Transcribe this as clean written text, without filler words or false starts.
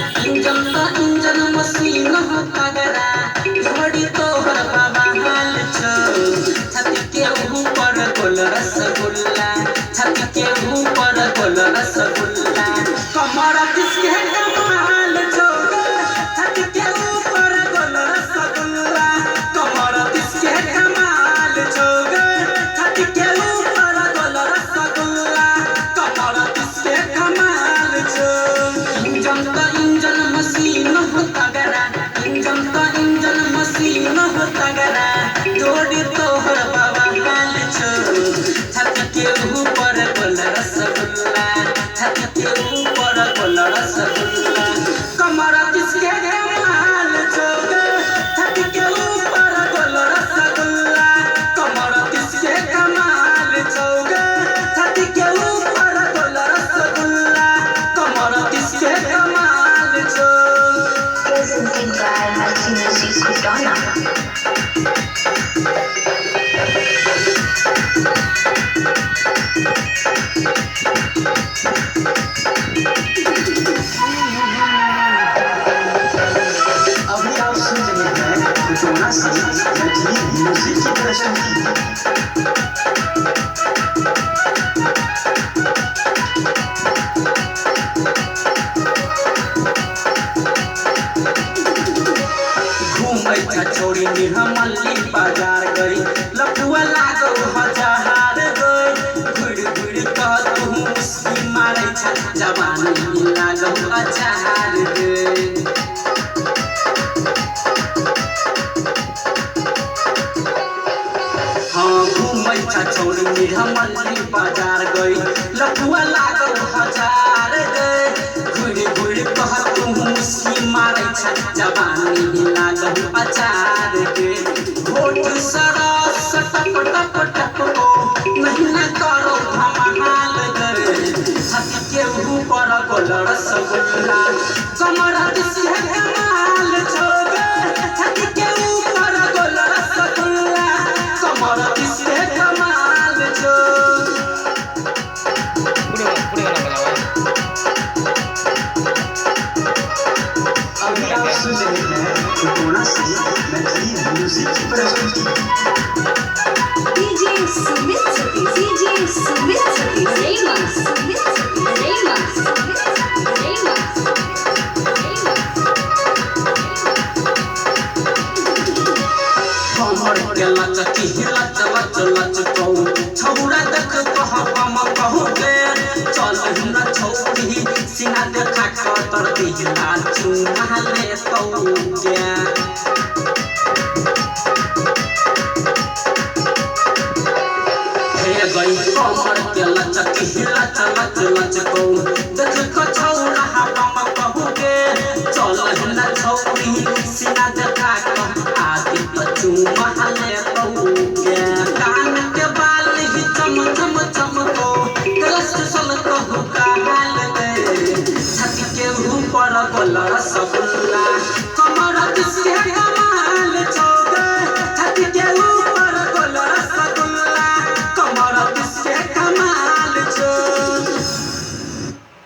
Engine machine हो तगड़ा घोड़ी तोहर बाबा हाल छो छाती के ऊपर गोल रसगुल्ला छाती के ऊपर गोल रसगुल्ला कमर किसके कमाल छो छाती के ऊपर गोल रसगुल्ला कमर किसके कमाल छो छाती के ऊपर गोल रसगुल्ला कमर किसके कमाल छो इंजन मशीन हो तगड़ा इंजन मशीन हो तगड़ा जोड़ी तोहर बाबा हाल छो छाती के ऊपर गोल रसगुल्ला छाती के ऊपर गोल रसगुल्ला कमर किसके कमाल छो छाती के ऊपर गोल रसगुल्ला कमर किसके कमाल छो छाती के ऊपर गोल रसगुल्ला कमर किसके कमाल छो। Presented by Martina Cisudona. अभी आप सुन रहे हैं कुटोना से नकली म्यूजिक की प्रस्तुति। घूमै छ छोड़ी निर्मली बाजार गई लपुआ लागो हजार गई घुड़ घुड़ कह तू मुस्की मारै छ जवानी लागो अचार गई हाँ घूमै छ छोड़ी निर्मली बाजार गई लपुआ लागो हजार गई घुड़ घुड़ कह तू मुस्की मारै छ जवानी लागो अचार के होठ सरस टप टप टप को नहीं न करो धमाल करे छाती के ऊपर गोल रसगुल्ला कमर किसके कमाल छो छाती के ऊपर गोल रसगुल्ला कमर किसके कमाल छो। अभी आप सुन रहे हैं कुटोना से नकली म्यूजिक की प्रस्तुति। कमर के लचकी लच लच लच कहू छौरा देख कह हम कहू के चल हमरा छौरी सिना देखा कतर दिला चुमा ले तौ के हे गई कमर के लचकी लच लच लच कहू